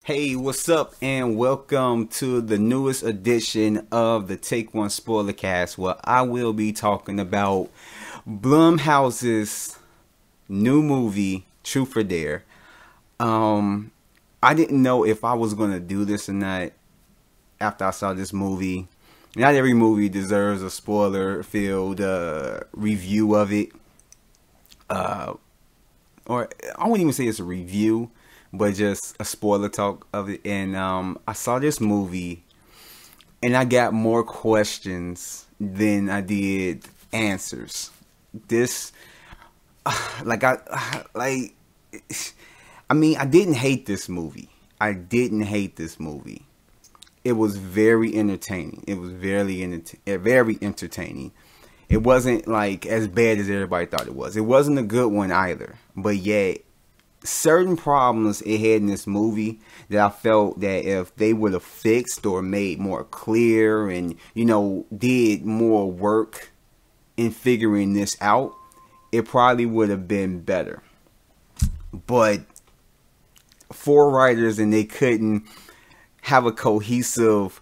Hey, what's up, and welcome to the newest edition of the Take One Spoilercast, where I will be talking about Blumhouse's new movie, Truth or Dare. I didn't know if I was gonna do this or not after I saw this movie. Not every movie deserves a spoiler-filled review of it. Or I wouldn't even say it's a review, but just a spoiler talk of it. And I saw this movie, and I got more questions than I did answers. This, I mean, I didn't hate this movie. I didn't hate this movie. It was very entertaining. It was very entertaining. It wasn't like as bad as everybody thought it was. It wasn't a good one either. But yet, certain problems it had in this movie that I felt that if they would have fixed or made more clear and, did more work in figuring this out, it probably would have been better. But 4 writers and they couldn't have a cohesive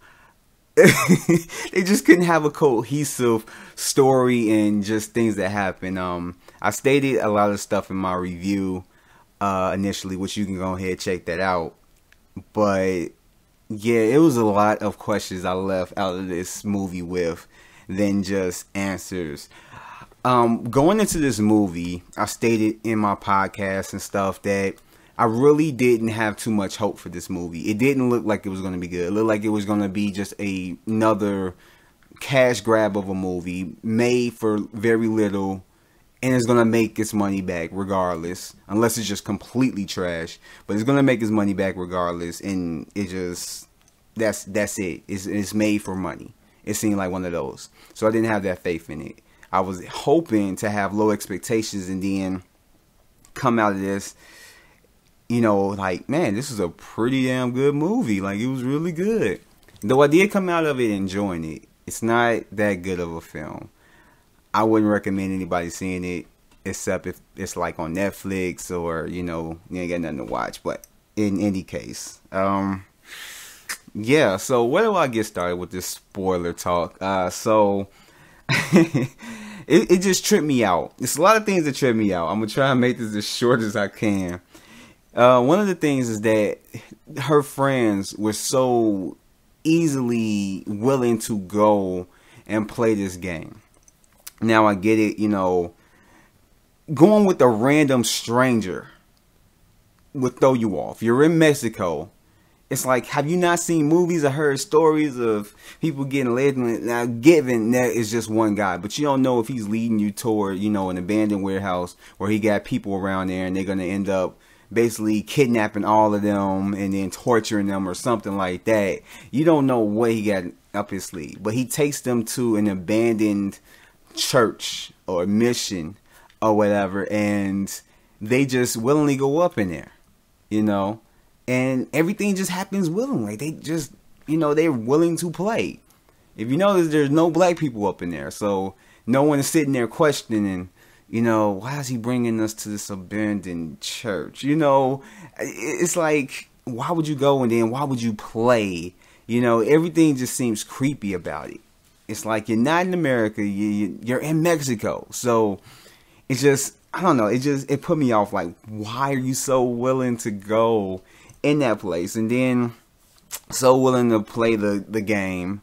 they just couldn't have a cohesive story and just things that happen. I stated a lot of stuff in my review initially, which you can go ahead and check that out. But yeah, it was a lot of questions I left out of this movie with than just answers. Going into this movie, I stated in my podcast and stuff that I really didn't have too much hope for this movie. It didn't look like it was going to be good. It looked like it was going to be just another cash grab of a movie made for very little, and it's going to make its money back regardless, unless it's just completely trash. But it's going to make its money back regardless, and it just, that's it. It's made for money. It seemed like one of those. So I didn't have that faith in it. I was hoping to have low expectations and then come out of this, like, man, this is a pretty damn good movie. Like, it was really good. Though I did come out of it enjoying it, it's not that good of a film. I wouldn't recommend anybody seeing it, except if it's like on Netflix or, you ain't got nothing to watch. But in any case, yeah, so where do I get started with this spoiler talk? It just tripped me out. It's a lot of things that trip me out. I'm going to try and make this as short as I can. One of the things is that her friends were so easily willing to go and play this game. Now I get it, going with a random stranger would throw you off. You're in Mexico. It's like, have you not seen movies or heard stories of people getting led? Now, given that it's just one guy, but you don't know if he's leading you toward, an abandoned warehouse where he got people around there and they're going to end up basically kidnapping all of them and then torturing them or something like that. You don't know what he got up his sleeve, but he takes them to an abandoned church or mission or whatever, and they just willingly go up in there, and everything just happens willingly. They just, they're willing to play. If you notice, there's no black people up in there, so no one is sitting there questioning, why is he bringing us to this abandoned church? It's like, why would you go and then why would you play? Everything just seems creepy about it. It's like you're not in America, you're in Mexico. So it's just, I don't know, it put me off. Like, why are you so willing to go in that place? And then so willing to play the game.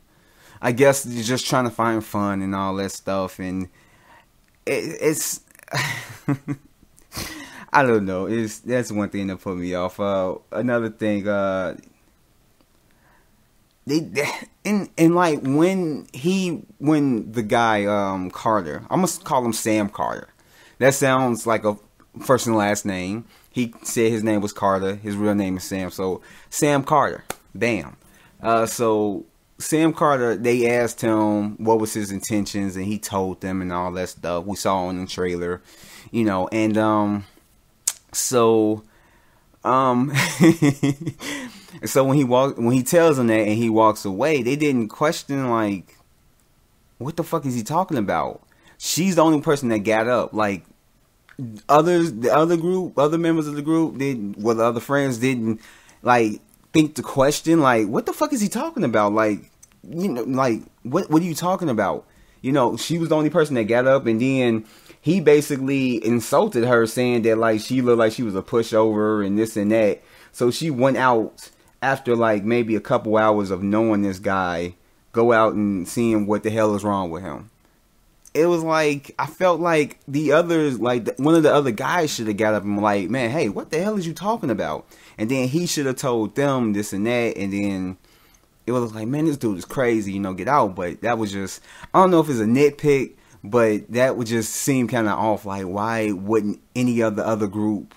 I guess you're just trying to find fun and all that stuff. And it's I don't know. That's one thing that put me off. Another thing, like when the guy Carter, I'm gonna call him Sam Carter. That sounds like a first and last name. He said his name was Carter. His real name is Sam. So Sam Carter. Bam. So Sam Carter, they asked him what was his intentions, and he told them and all that stuff. We saw on the trailer, and so so when he tells them that and he walks away, they didn't question, like, what the fuck is he talking about? She's the only person that got up. Like, other members of the group the other friends didn't, like, think to question, like, what the fuck is he talking about? Like, you know, like, what are you talking about? You know, she was the only person that got up, and then he basically insulted her, saying that, like, she looked like she was a pushover and this and that. So she went out after, like, maybe a couple hours of knowing this guy, go out and seeing what the hell is wrong with him. It was like, I felt like the others, like, one of the other guys should have got up and like, man, hey, what the hell is you talking about? And then he should have told them this and that, and then it was like, man, this dude is crazy, you know, get out. But that was just, I don't know if it's a nitpick, but that would just seem kind of off. Like, why wouldn't any other group,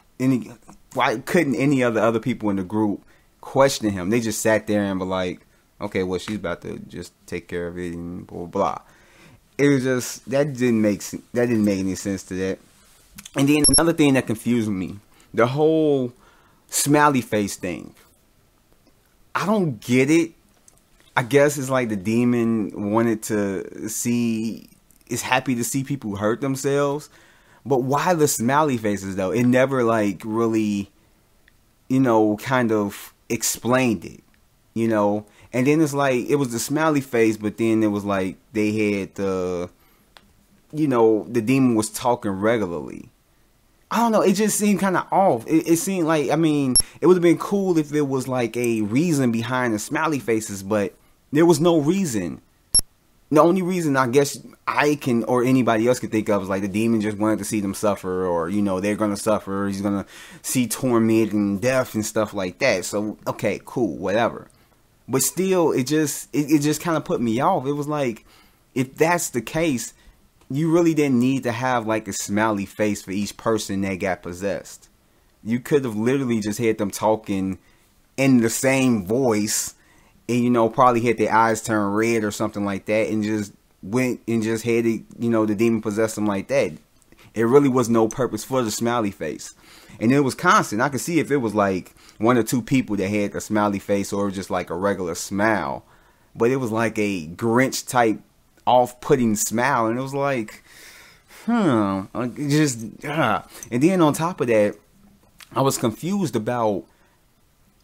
why couldn't any other people in the group question him? They just sat there and were like, okay, well, she's about to just take care of it and blah, blah. It was just, that didn't make any sense to that. And then another thing that confused me, the whole smiley face thing. I don't get it. I guess it's like the demon wanted to see, is happy to see people hurt themselves. But why the smiley faces though? It never like really, you know, kind of explained it, you know. And then it's like, it was the smiley face, but then it was like they had the, you know, the demon was talking regularly. I don't know, it just seemed kind of off. It seemed like, I mean, it would have been cool if there was like a reason behind the smiley faces, but there was no reason. The only reason I guess I can, or anybody else can think of, is like the demon just wanted to see them suffer, or, you know, they're going to suffer. He's going to see torment and death and stuff like that. So, okay, cool, whatever. But still, it just kind of put me off. It was like, if that's the case, you really didn't need to have like a smiley face for each person that got possessed. You could have literally just had them talking in the same voice, and, you know, probably had their eyes turn red or something like that, and just went and just had it, you know, the demon possess them like that. It really was no purpose for the smiley face. And it was constant. I could see if it was like one or two people that had a smiley face, or just like a regular smile. But it was like a Grinch type off-putting smile. And it was like, And then on top of that, I was confused about,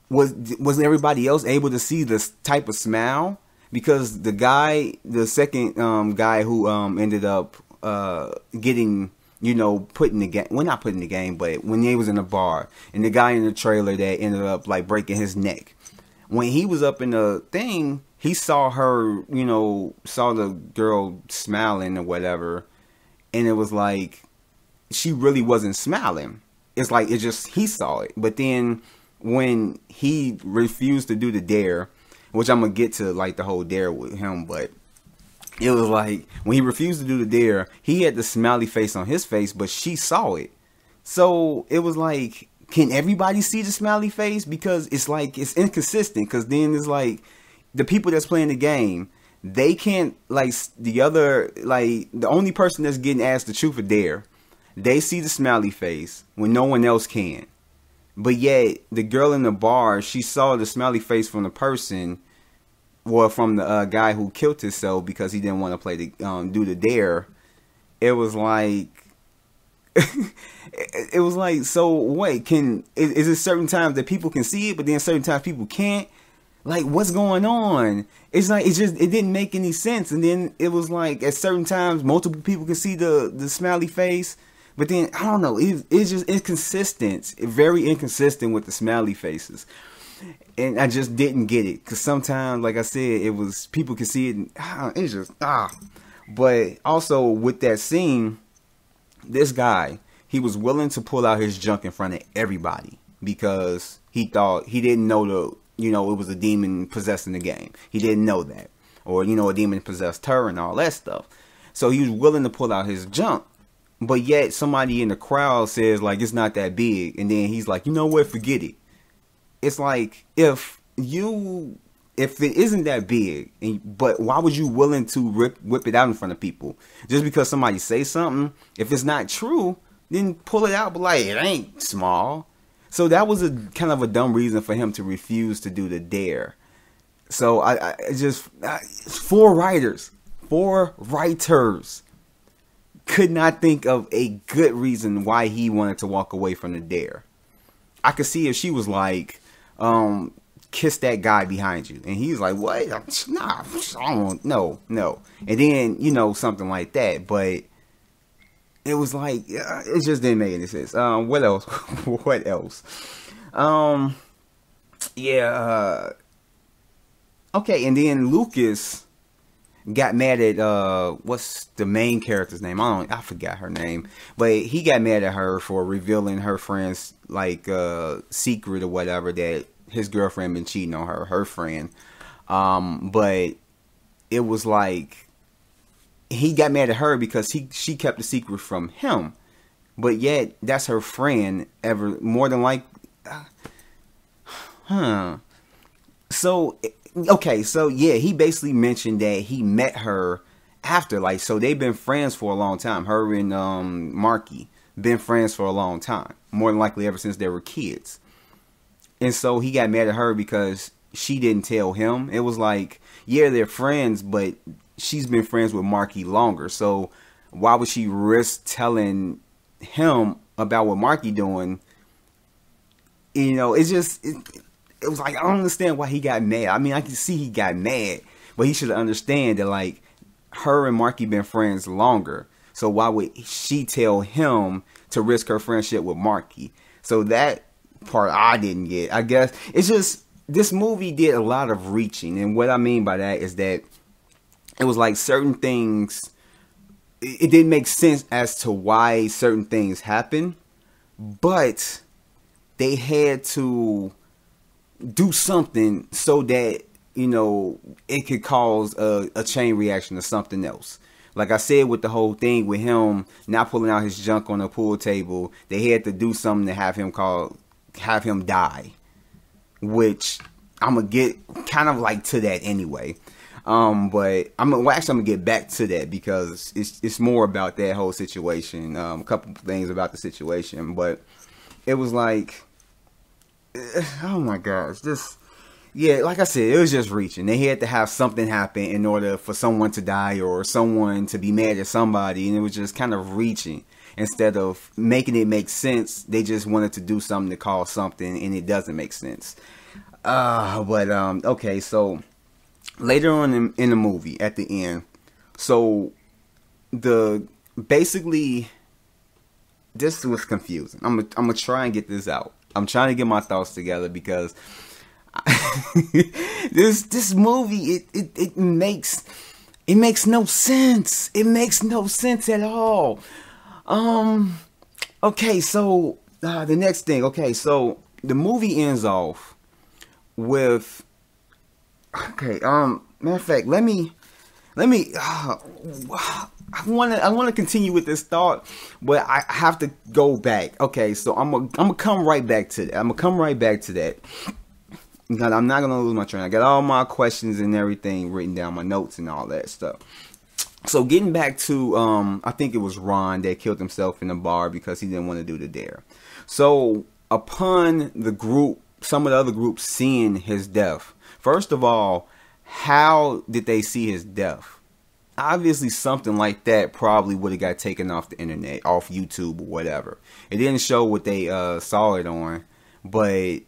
was everybody else able to see this type of smile? Because the second guy who ended up getting, you know, put in the game, well, not put in the game, but when he was in the bar, and the guy in the trailer that ended up like breaking his neck, when he was up in the thing, he saw her, you know, saw the girl smiling or whatever, and it was like, she really wasn't smiling. It's like, it just, he saw it. But then when he refused to do the dare, which I'm gonna get to like the whole dare with him, but it was like, when he refused to do the dare, he had the smiley face on his face, but she saw it. So it was like, can everybody see the smiley face? Because it's like, it's inconsistent. Because then it's like, the people that's playing the game, they can't, like, the other, like, the only person that's getting asked the truth or dare, they see the smiley face when no one else can. But yet, the girl in the bar, she saw the smiley face from the person, well, from the guy who killed himself because he didn't want to play the do the dare. It was like, it was like, so wait, is it certain times that people can see it, but then certain times people can't? Like, what's going on? It's like, it didn't make any sense. And then it was like, at certain times, multiple people can see the smiley face. But then, I don't know, it's just inconsistent. Very inconsistent with the smiley faces. And I just didn't get it. Because sometimes, like I said, it was, people can see it. And, it's just, But also, with that scene, this guy, he was willing to pull out his junk in front of everybody. Because he thought, he didn't know it was a demon possessing the game. He didn't know that. Or, you know, a demon possessed her and all that stuff. So he was willing to pull out his junk. But yet somebody in the crowd says, like, it's not that big. And then he's like, you know what, forget it. It's like, if it isn't that big, but why would you willing to whip it out in front of people? Just because somebody say something, if it's not true, then pull it out, but like, it ain't small. So that was a kind of a dumb reason for him to refuse to do the dare. So four writers could not think of a good reason why he wanted to walk away from the dare. I could see if she was like, kiss that guy behind you. And he's like, what? Nah, I don't, no. And then, you know, something like that. But it was like, it just didn't make any sense. What else? What else? Yeah, okay, and then Lucas got mad at what's the main character's name? I forgot her name, but he got mad at her for revealing her friend's like secret or whatever, that his girlfriend been cheating on her friend. But it was like he got mad at her because she kept the secret from him, but yet that's her friend. Ever more than like, So, okay, so yeah, he basically mentioned that he met her after, like, so they've been friends for a long time. Her and Marky been friends for a long time, more than likely ever since they were kids. And so he got mad at her because she didn't tell him. It was like, yeah, they're friends, but she's been friends with Marky longer. So why would she risk telling him about what Marky doing? You know, it's just... It was like, I don't understand why he got mad. I mean, I can see he got mad, but he should understand that, like, her and Marky been friends longer. So why would she tell him to risk her friendship with Marky? So that part I didn't get. I guess it's just, this movie did a lot of reaching. And what I mean by that is that it was like certain things, it didn't make sense as to why certain things happen, but they had to do something so that, you know, it could cause a chain reaction to something else. Like I said, with the whole thing with him not pulling out his junk on the pool table, they had to do something to have him die, which I'm gonna get kind of like to that anyway. But I'm gonna get back to that because it's more about that whole situation. A couple things about the situation, but it was like, oh my gosh, just, yeah, like I said, it was just reaching. They had to have something happen in order for someone to die or someone to be mad at somebody, and it was just kind of reaching. Instead of making it make sense, they just wanted to do something to cause something, and it doesn't make sense. Okay, so later on in the movie, at the end, so basically, this was confusing. I'm gonna try and get this out. I'm trying to get my thoughts together because this movie it makes no sense. It makes no sense at all. Okay, so the next thing. Okay, so the movie ends off with, okay, matter of fact, let me I want to continue with this thought, but I have to go back. Okay, so I'm gonna come right back to that. Because I'm not gonna lose my train. I got all my questions and everything written down, my notes and all that stuff. So getting back to I think it was Ron that killed himself in the bar because he didn't want to do the dare. So upon the group, some of the other groups seeing his death, first of all, how did they see his death? Obviously something like that probably would have got taken off the internet, off YouTube or whatever. It didn't show what they saw it on, but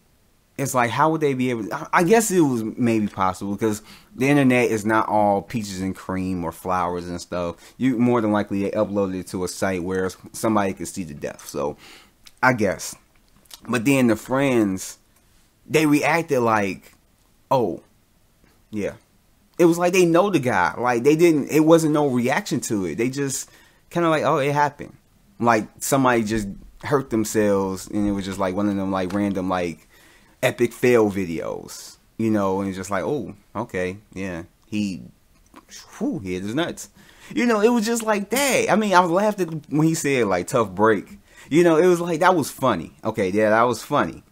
it's like, how would they be able to, I guess it was maybe possible because the internet is not all peaches and cream or flowers and stuff. You more than likely they uploaded it to a site where somebody could see the death. So I guess. But then the friends, they reacted like, oh, yeah. It was like they know the guy. Like it wasn't no reaction to it. They just kind of like, oh, it happened. Like somebody just hurt themselves and it was just like one of them like random like epic fail videos, you know, and it's just like, oh, okay, yeah, he hit his nuts. You know, it was just like that. I mean, I was laughing when he said like tough break. You know, it was like, that was funny. Okay, yeah, that was funny.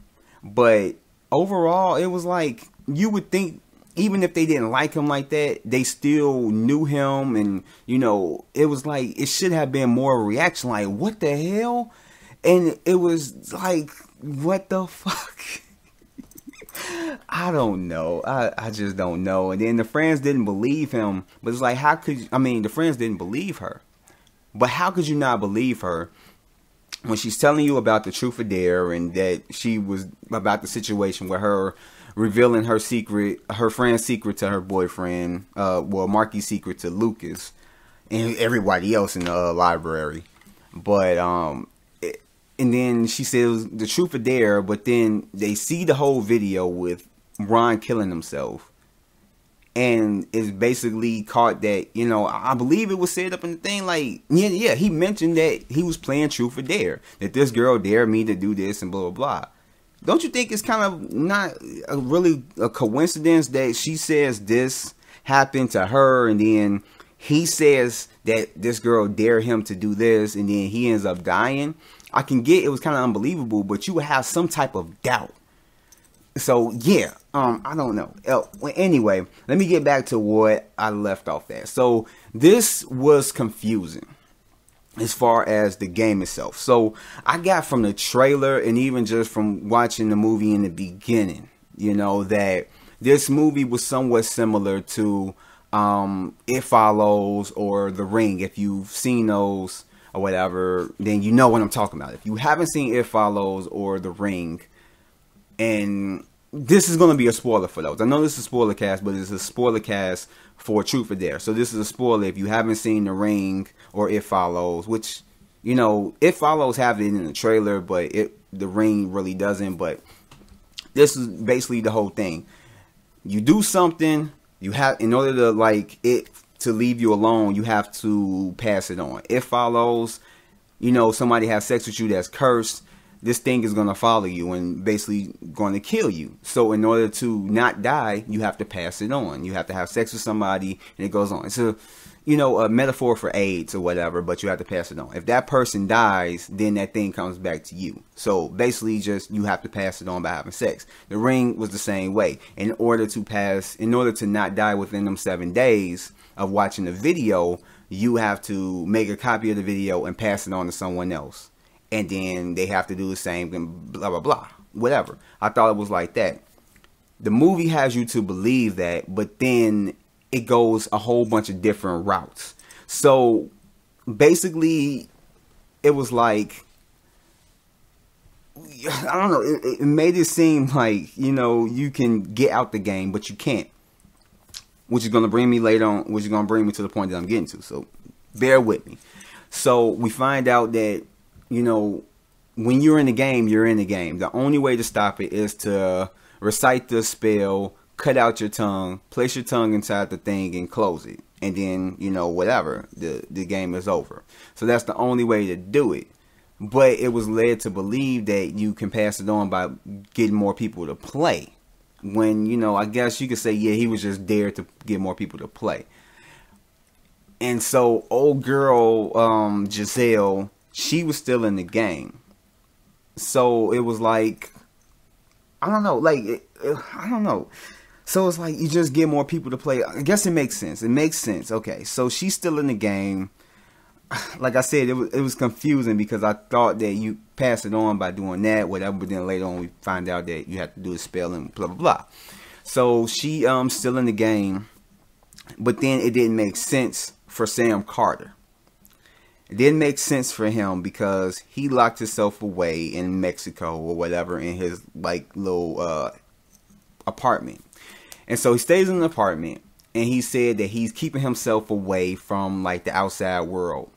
But overall, it was like, you would think, even if they didn't like him like that, they still knew him. And, you know, it was like, it should have been more reaction. Like, what the hell? And it was like, what the fuck? I don't know. I just don't know. And then the friends didn't believe him. But it's like, how could you, I mean, the friends didn't believe her. But how could you not believe her when she's telling you about the truth or dare and that she was about the situation with her revealing her secret, her friend's secret to her boyfriend. Well, Marky's secret to Lucas and everybody else in the library. But and then she says the truth or dare. But then they see the whole video with Ron killing himself. And it's basically caught that, you know, I believe it was set up in the thing like, yeah, he mentioned that he was playing truth or dare. That this girl dared me to do this and blah, blah, blah. Don't you think it's kind of not really a coincidence that she says this happened to her and then he says that this girl dared him to do this and then he ends up dying? I can get it was kind of unbelievable, but you would have some type of doubt. So, yeah, I don't know. Anyway, let me get back to what I left off at. So, this was confusing as far as the game itself. So, I got from the trailer and even just from watching the movie in the beginning, you know, that this movie was somewhat similar to It Follows or The Ring. If you've seen those or whatever, then you know what I'm talking about. If you haven't seen It Follows or The Ring, and this is going to be a spoiler for those. I know this is a spoiler cast, but it's a spoiler cast for Truth or Dare. So this is a spoiler if you haven't seen The Ring or It Follows, which, you know, It Follows have it in the trailer, but The Ring really doesn't. But this is basically the whole thing. You do something, you have, in order to like it to leave you alone, you have to pass it on. It Follows, you know, somebody has sex with you that's cursed. This thing is going to follow you and basically going to kill you. So in order to not die, you have to pass it on. You have to have sex with somebody and it goes on. It's a, you know, a metaphor for AIDS or whatever, but you have to pass it on. If that person dies, then that thing comes back to you. So basically just you have to pass it on by having sex. The Ring was the same way. In order to not die within them 7 days of watching the video, you have to make a copy of the video and pass it on to someone else. And then they have to do the same and blah, blah, blah. Whatever. I thought it was like that. The movie has you to believe that, but then it goes a whole bunch of different routes. So basically, it was like, I don't know, it made it seem like, you know, you can get out the game, but you can't. Which is going to bring me later on, which is going to bring me to the point that I'm getting to. So bear with me. So we find out that, you know, when you're in the game, you're in the game. The only way to stop it is to recite the spell, cut out your tongue, place your tongue inside the thing and close it. And then, you know, whatever, the game is over. So that's the only way to do it. But it was led to believe that you can pass it on by getting more people to play. When, you know, I guess you could say, yeah, he was just there to get more people to play. And so old girl Giselle, she was still in the game. So it was like, I don't know, like, I don't know. So it's like you just get more people to play. I guess it makes sense. It makes sense. Okay, so she's still in the game. Like I said, it was confusing because I thought that you pass it on by doing that, whatever. But then later on we find out that you have to do a spell and blah, blah, blah. So she still in the game. But then it didn't make sense for Sam Carter. It didn't make sense for him because he locked himself away in Mexico or whatever in his like little apartment. And so he stays in the apartment and he said that he's keeping himself away from like the outside world.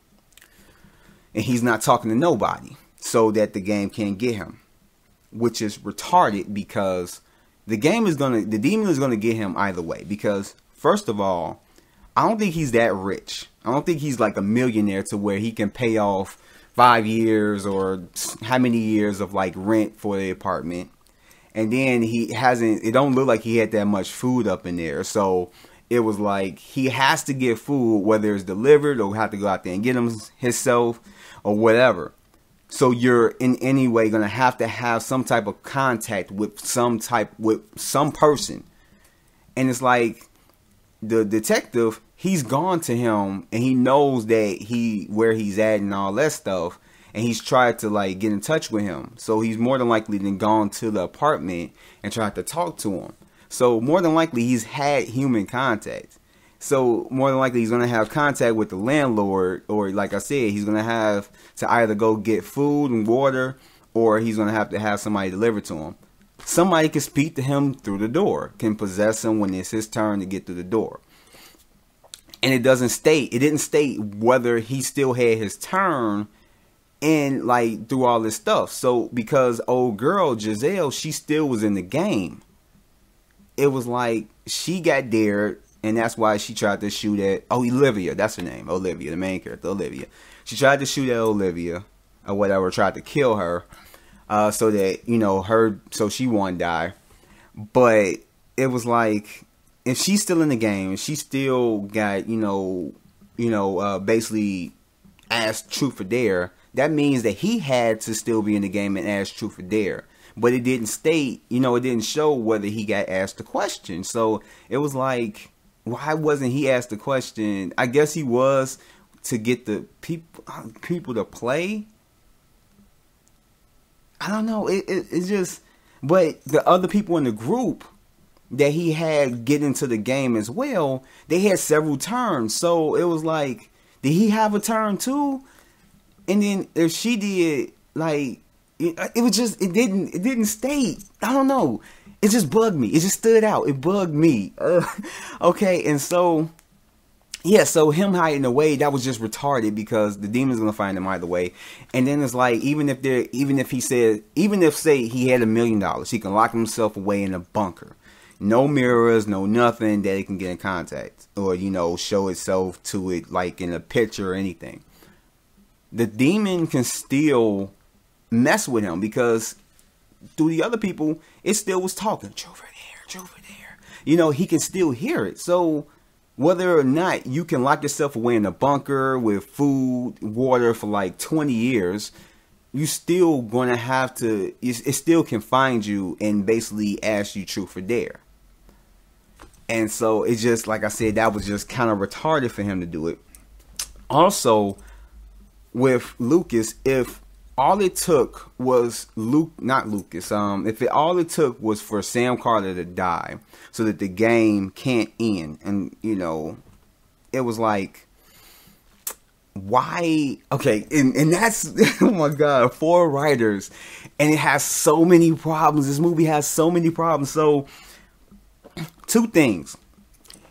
And he's not talking to nobody so that the game can't get him, which is retarded because the demon is going to get him either way. Because first of all, I don't think he's that rich. I don't think he's like a millionaire to where he can pay off 5 years or how many years of like rent for the apartment. And then it don't look like he had that much food up in there. So it was like he has to get food, whether it's delivered or have to go out there and get him himself or whatever. So you're in any way going to have some type of contact with some person. And it's like the detective, he's gone to him and he knows that where he's at and all that stuff. And he's tried to like get in touch with him. So he's more than likely then gone to the apartment and tried to talk to him. So more than likely he's had human contact. So more than likely he's going to have contact with the landlord, or like I said, he's going to have to either go get food and water, or he's going to have somebody deliver to him. somebody can speak to him through the door, can possess him when it's his turn to get through the door. And it didn't state whether he still had his turn and like through all this stuff. So because old girl Giselle, she still was in the game. It was like she got dared, and that's why she tried to shoot at Olivia. That's her name, Olivia, the main character, Olivia. She tried to shoot at Olivia or whatever, tried to kill her, so that so she won't die. But it was like, if she's still in the game, she still got basically asked truth or dare. That means that he had to still be in the game and ask truth or dare. But it didn't state, it didn't show whether he got asked the question. So it was like, why wasn't he asked the question? I guess he was to get the people to play. I don't know. It's just, but the other people in the group that he had get into the game as well, they had several turns. So it was like, did he have a turn too? And then if she did, like, it was just, it didn't state. I don't know. It just bugged me. It just stood out. It bugged me. Okay, and so, yeah, so him hiding away, that was just retarded because the demon's gonna find him either way. And then it's like, even if say he had $1 million, he can lock himself away in a bunker. No mirrors, no nothing that it can get in contact or, show itself to it like in a picture or anything. The demon can still mess with him because through the other people, it still was talking. Over there. He can still hear it. So whether or not you can lock yourself away in a bunker with food, water for like 20 years, you still going to have to, it still can find you and basically ask you truth or dare. And so it's just, like I said, that was just kind of retarded for him to do it. Also, with Lucas, if all it took was all it took was for Sam Carter to die so that the game can't end, and it was like, why? Okay, and that's, oh my god, 4 writers, and it has so many problems. This movie has so many problems. So 2 things: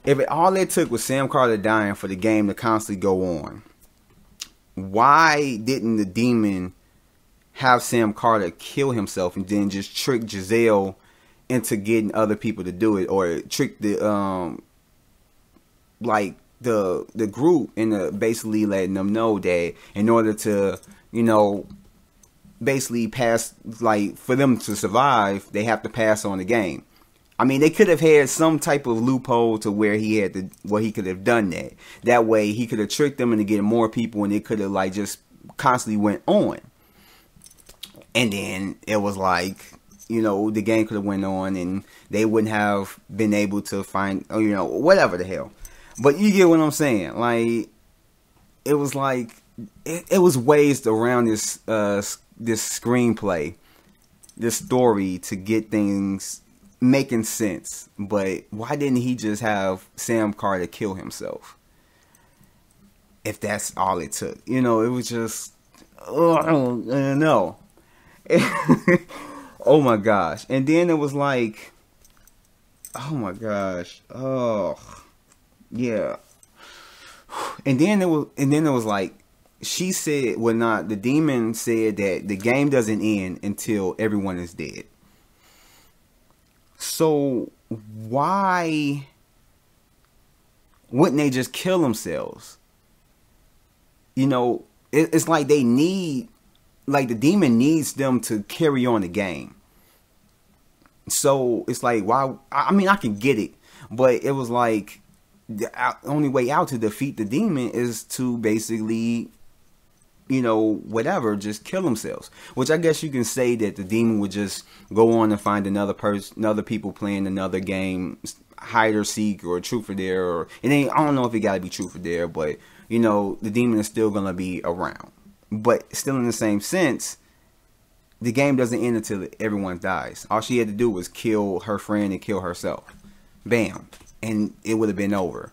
if all it took was Sam Carter dying for the game to constantly go on, why didn't the demon have Sam Carter kill himself and then just trick Giselle into getting other people to do it, or trick the the group into basically letting them know that in order to basically pass, like, for them to survive, they have to pass on the game. I mean, they could have had some type of loophole to where he could have done that. That way, he could have tricked them into getting more people, and it could have like just constantly went on. And then it was like, the game could have went on, and they wouldn't have been able to find, whatever the hell. But you get what I'm saying? Like, it was like it was ways around this screenplay, this story, to get things making sense. But why didn't he just have Sam Carter kill himself if that's all it took? It was just, no. Oh my gosh. And then it was like, oh my gosh, oh yeah. And then it was like, she said, well, not the demon said that the game doesn't end until everyone is dead. So why wouldn't they just kill themselves? It's like they need, like the demon needs them to carry on the game. So it's like, why? I mean, I can get it, but it was like the only way out to defeat the demon is to basically, whatever, just kill themselves. Which I guess you can say that the demon would just go on and find another people playing another game, hide or seek or truth or dare, or it ain't. I don't know if it got to be truth or dare, but the demon is still gonna be around. But still, in the same sense, the game doesn't end until everyone dies. All she had to do was kill her friend and kill herself. Bam. And it would have been over.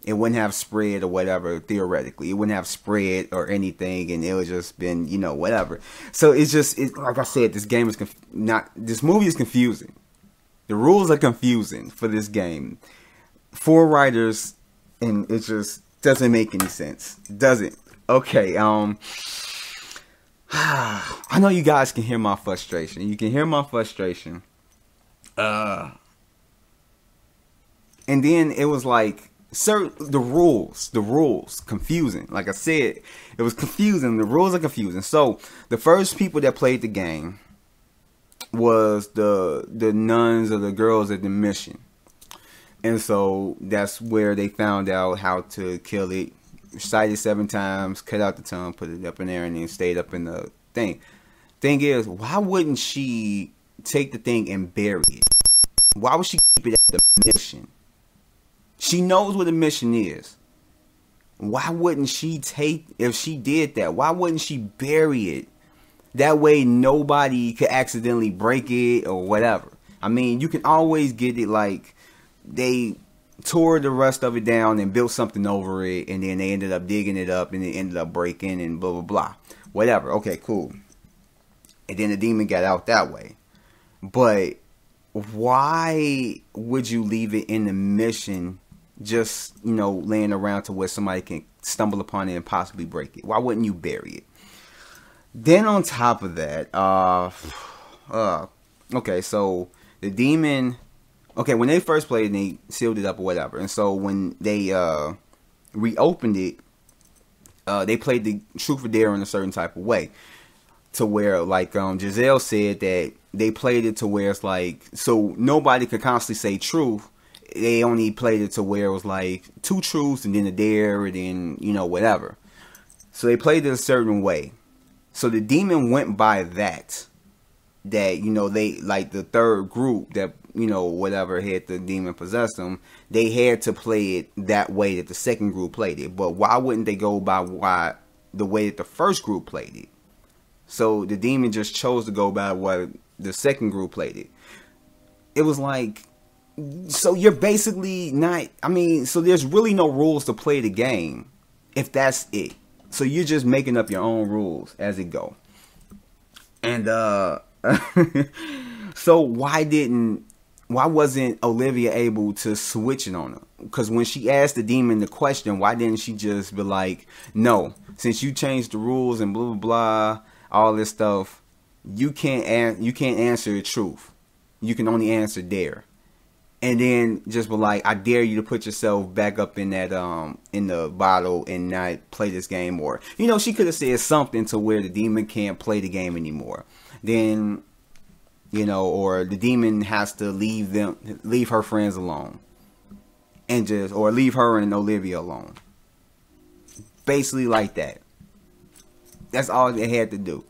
it wouldn't have spread or whatever. Theoretically, it wouldn't have spread or anything, and it would just been, you know, whatever. So it's just, like I said, this game is this movie is confusing. The rules are confusing for this game. 4 writers, and it just doesn't make any sense. Doesn't. Okay. I know you guys can hear my frustration. You can hear my frustration. And then it was like, sir, the rules, confusing. Like I said, it was confusing. The rules are confusing. So the first people that played the game was the nuns or the girls at the mission. And so that's where they found out how to kill it. Recite it 7 times, cut out the tongue, put it up in there, and then stayed up in the thing. Thing is, why wouldn't she take the thing and bury it? Why would she keep it at the mission? She knows what the mission is. Why wouldn't she take, if she did that, why wouldn't she bury it? That way nobody could accidentally break it or whatever. I mean, you can always get it like they tore the rest of it down and built something over it, and then they ended up digging it up, and it ended up breaking and blah blah blah, whatever. Okay, cool. And then the demon got out that way. But why would you leave it in the mission, just, you know, laying around to where somebody can stumble upon it and possibly break it? Why wouldn't you bury it? Then on top of that, okay, so the demon. Okay, when they first played, they sealed it up or whatever. And so when they reopened it, they played the truth or dare in a certain type of way. To where, like Giselle said, that they played it to where it's like, so nobody could constantly say truth. They only played it to where it was like 2 truths and then a dare and then, you know, whatever. So they played it a certain way. So the demon went by that. That, you know, they, like the third group that, you know, whatever had the demon possess them, they had to play it that way that the second group played it. But why wouldn't they go by the way that the first group played it? So the demon just chose to go by what the second group played it. It was like, so you're basically not, I mean, so there's really no rules to play the game if that's it. So you're just making up your own rules as it go. And so why wasn't Olivia able to switch it on her? Because when she asked the demon the question, why didn't she just be like, no, since you changed the rules and blah blah blah, all this stuff, you can't answer the truth. You can only answer dare. And then just be like, I dare you to put yourself back up in that in the bottle and not play this game. Or, you know, she could have said something to where the demon can't play the game anymore. Then, you know, or the demon has to leave her friends alone, and just, or leave her and Olivia alone. Basically like that. That's all they had to do.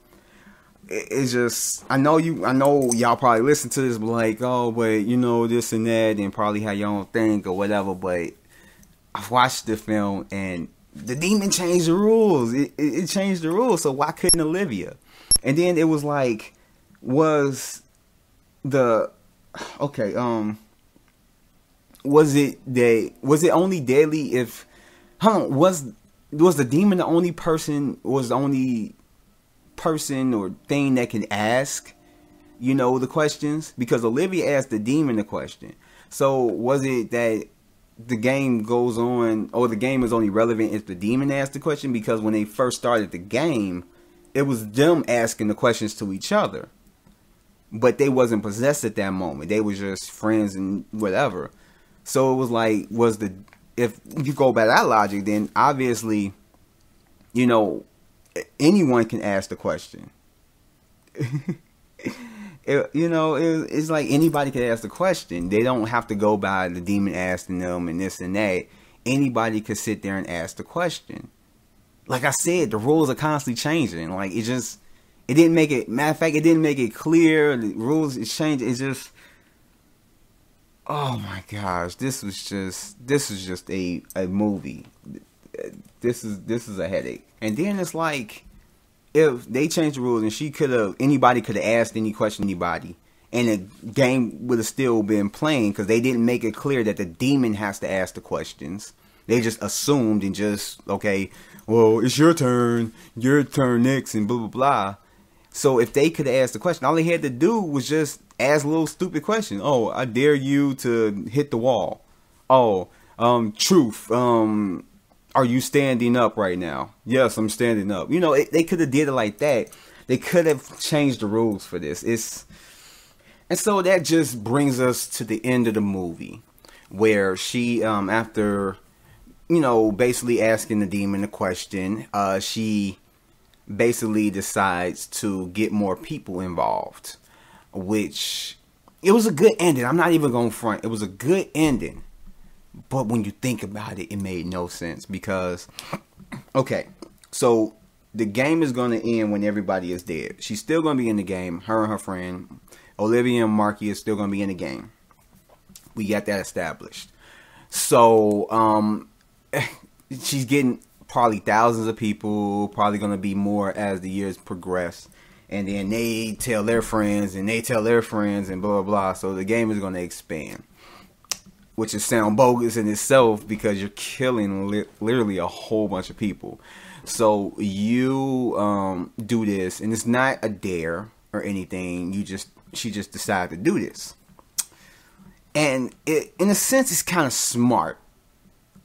It's just, I know y'all probably listen to this like, oh, but you know, this and that, and probably how y'all don't think or whatever. But I've watched the film and the demon changed the rules. It changed the rules. So why couldn't Olivia? And then it was like, was it only deadly if, was the demon the only person, was the only person or thing that can ask, you know, the questions? Because Olivia asked the demon the question. So was it that the game goes on, or the game is only relevant if the demon asked the question? Because when they first started the game, it was them asking the questions to each other, but they wasn't possessed at that moment. They was just friends and whatever. So it was like, if you go by that logic, then obviously, you know, anyone can ask the question. It's like anybody can ask the question. They don't have to go by the demon asking them and this and that. Anybody could sit there and ask the question. Like I said, the rules are constantly changing. Like it didn't make it, matter of fact, it didn't make it clear. The rules is changing. It's just, oh my gosh, this is just a movie. This is a headache. And then it's like, if they changed the rules and anybody could have asked any question to anybody, and the game would have still been playing, because they didn't make it clear that the demon has to ask the questions. They just assumed and just, okay, well, it's your turn next, and blah, blah, blah. So if they could ask the question, all they had to do was just ask a little stupid question. Oh, I dare you to hit the wall. Oh, truth. Are you standing up right now? Yes, I'm standing up. You know, they could have did it like that. They could have changed the rules for this. And so that just brings us to the end of the movie, where she, after, you know, basically asking the demon a question, she basically decides to get more people involved, which, it was a good ending. I'm not even going to front. It was a good ending. But when you think about it, it made no sense because, okay, so the game is going to end when everybody is dead. She's still going to be in the game. Her and her friend, Olivia and Marky, is still going to be in the game. We got that established. So, she's getting probably thousands of people, probably going to be more as the years progress. And then they tell their friends, and they tell their friends, and blah, blah, blah. So the game is going to expand, which is sound bogus in itself because you're killing literally a whole bunch of people. So you do this, and it's not a dare or anything. She just decided to do this. And it, in a sense, it's kind of smart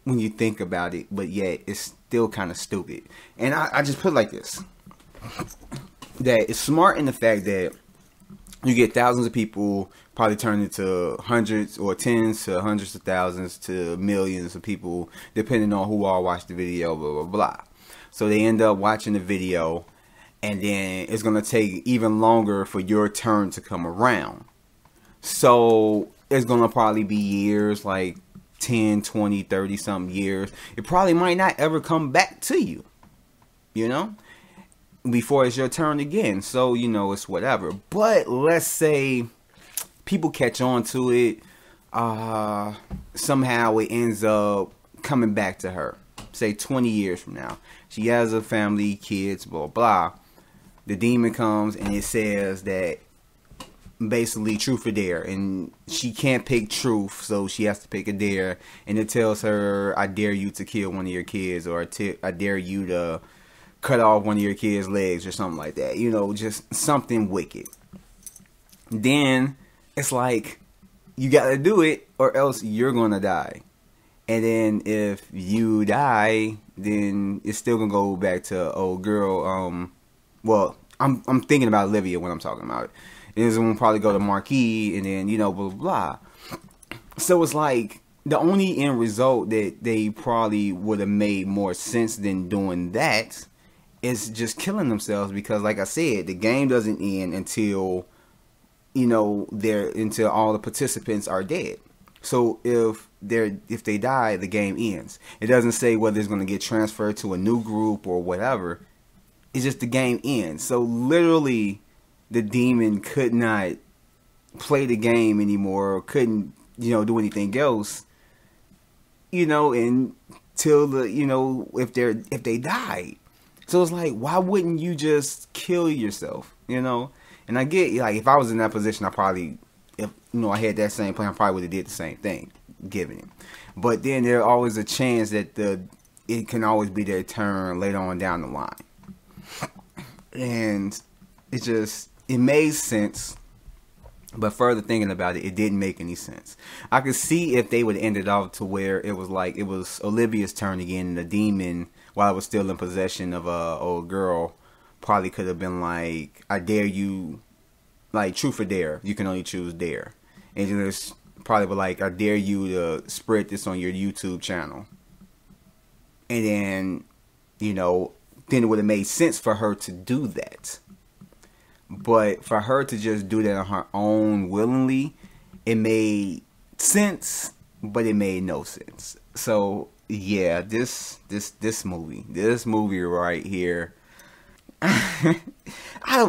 when you think about it, but yet it's still kind of stupid. And I just put it like this. That it's smart in the fact that you get thousands of people probably turn into hundreds or tens to hundreds of thousands to millions of people, depending on who all watch the video, blah, blah, blah. So they end up watching the video, and then it's going to take even longer for your turn to come around. So it's going to probably be years, like 10, 20, 30 something years. It probably might not ever come back to you, you know, before it's your turn again. So, you know, it's whatever. But let's say people catch on to it. Somehow it ends up coming back to her. Say 20 years from now. She has a family, kids, blah, blah. The demon comes and it says that basically truth or dare, and she can't pick truth, so she has to pick a dare, and it tells her, I dare you to kill one of your kids, or I dare you to cut off one of your kids' legs, or something like that, you know, just something wicked. Then it's like, you gotta do it or else you're gonna die. And then if you die, then it's still gonna go back to old girl. Well, I'm thinking about Olivia when I'm talking about it. It's gonna probably go to Marquis, and then, you know, blah, blah, blah. So it's like, the only end result that they probably would have made more sense than doing that is just killing themselves, because like I said, the game doesn't end until, you know, until all the participants are dead. So if they die, the game ends. It doesn't say whether it's going to get transferred to a new group or whatever. It's just the game ends. So literally, the demon could not play the game anymore, or couldn't, you know, do anything else, you know, until the, you know, if they died. So it's like, why wouldn't you just kill yourself, you know? And I get, like, if I was in that position, I probably, if, you know, I had that same plan, I probably would have did the same thing, given it. But then there's always a chance that it can always be their turn later on down the line. And it made sense, but further thinking about it, it didn't make any sense. I could see if they would end it off to where it was like, it was Olivia's turn again, and the demon, while I was still in possession of a old girl, probably could have been like, I dare you, like truth or dare, you can only choose dare. And just probably be like, I dare you to spread this on your YouTube channel. And then, you know, then it would have made sense for her to do that. But for her to just do that on her own willingly, it made sense, but it made no sense. So yeah, this movie right here,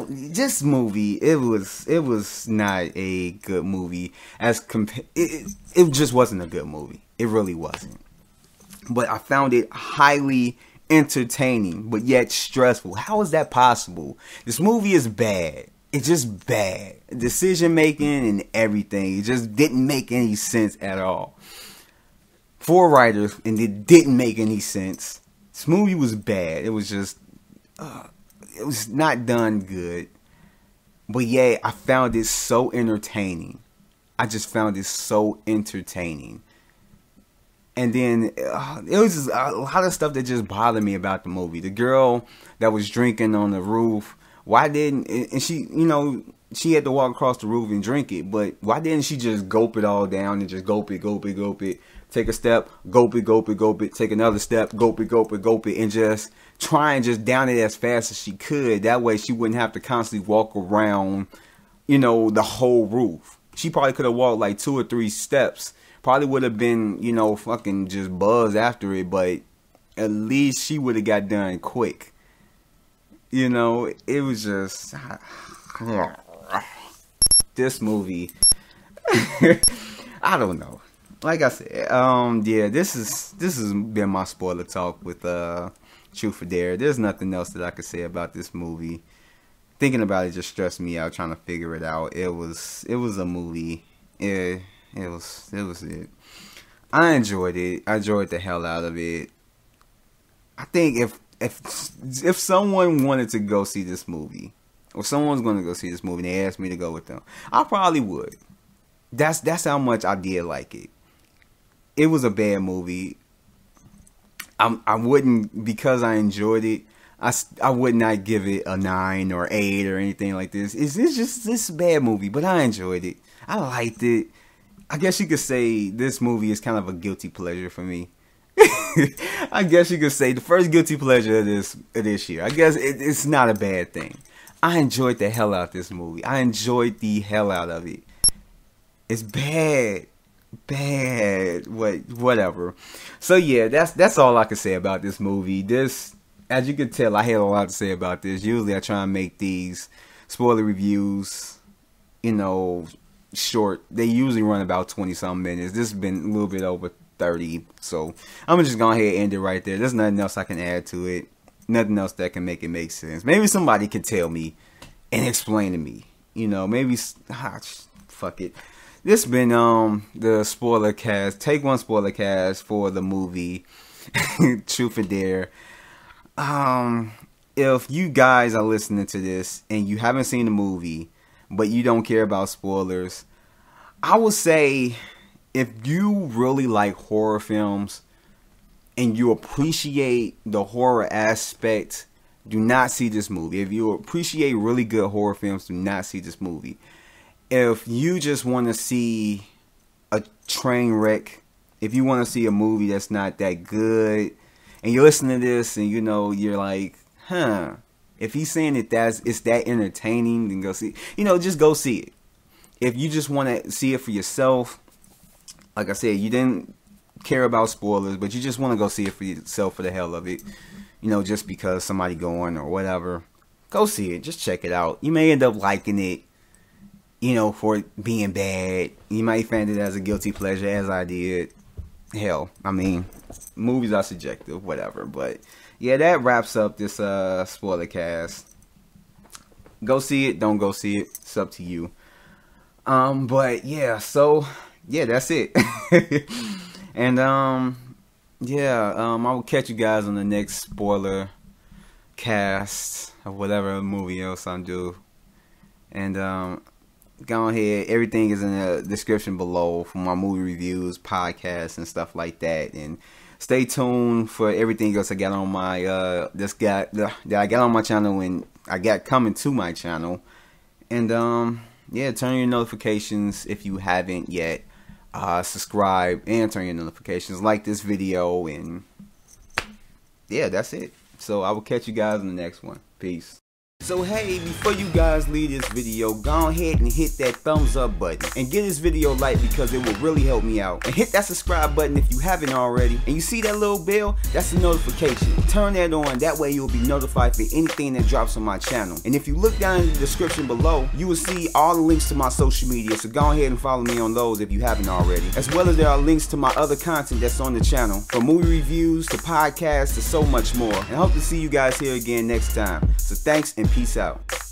this movie, it was not a good movie it just wasn't a good movie. It really wasn't. But I found it highly entertaining, but yet stressful. How is that possible? This movie is bad. It's just bad. Decision making and everything. It just didn't make any sense at all. 4 writers, and it didn't make any sense. This movie was bad. It was just, it was not done good. But yeah, I found it so entertaining. I just found it so entertaining. And then it was just a lot of stuff that just bothered me about the movie. The girl that was drinking on the roof, why didn't, and she, you know, she had to walk across the roof and drink it, but why didn't she just gulp it all down and just gulp it, gulp it, gulp it, take a step, gulp it, gulp it, gulp it, take another step, gulp it, gulp it, gulp it, and just try and just down it as fast as she could. That way she wouldn't have to constantly walk around, you know, the whole roof. She probably could have walked like 2 or 3 steps. Probably would have been, you know, fucking just buzzed after it, but at least she would have got done quick. You know, it was just this movie. I don't know. Like I said, yeah, this has been my spoiler talk with Truth or Dare. There's nothing else that I could say about this movie. Thinking about it just stressed me out trying to figure it out. It was a movie. Yeah. It was it. I enjoyed it. I enjoyed the hell out of it. I think if someone wanted to go see this movie, or someone's going to go see this movie and they asked me to go with them, I probably would. That's how much I did like it. It was a bad movie. I wouldn't, because I enjoyed it, I would not give it a 9 or 8 or anything like this. It's just this bad movie, but I enjoyed it. I liked it. I guess you could say this movie is kind of a guilty pleasure for me. I guess you could say the first guilty pleasure of this year. I guess it's not a bad thing. I enjoyed the hell out of this movie. I enjoyed the hell out of it. It's bad. Whatever. So yeah, that's all I can say about this movie. This, as you can tell, I had a lot to say about this. Usually I try and make these spoiler reviews, you know, short. They usually run about 20-something minutes. This has been a little bit over 30, so I'm just gonna go ahead and end it right there. There's nothing else I can add to it. Nothing else that can make it make sense. Maybe somebody can tell me and explain to me. You know, maybe fuck it. This has been the spoiler cast. Take one spoiler cast for the movie Truth or Dare. If you guys are listening to this and you haven't seen the movie, but you don't care about spoilers, I would say if you really like horror films and you appreciate the horror aspect, do not see this movie. If you appreciate really good horror films, do not see this movie. If you just want to see a train wreck, if you want to see a movie that's not that good, and you're listening to this and you know, you're like, if he's saying that it's that entertaining, then go see it. You know, just go see it. If you just want to see it for yourself, like I said, you didn't care about spoilers, but you just want to go see it for yourself for the hell of it. You know, just because somebody going or whatever. Go see it. Just check it out. You may end up liking it, you know, for it being bad. You might find it as a guilty pleasure, as I did. Hell, I mean, movies are subjective, whatever. But yeah, that wraps up this spoiler cast. Go see it, don't go see it. It's up to you. But yeah, so yeah, that's it. And yeah, I will catch you guys on the next spoiler cast of whatever movie else I do. And go ahead, everything is in the description below for my movie reviews, podcasts, and stuff like that. And stay tuned for everything else I got on my that I got on my channel and I got coming to my channel. And yeah, turn your notifications if you haven't yet. Subscribe and turn your notifications. Like this video, and yeah, that's it. So I will catch you guys in the next one. Peace. So hey, before you guys leave this video, go ahead and hit that thumbs up button and give this video a like, because it will really help me out. And hit that subscribe button if you haven't already. And you see that little bell? That's the notification. Turn that on, that way you'll be notified for anything that drops on my channel. And if you look down in the description below, you will see all the links to my social media, so go ahead and follow me on those if you haven't already. As well as there are links to my other content that's on the channel, from movie reviews to podcasts to so much more. And I hope to see you guys here again next time. So thanks and peace out.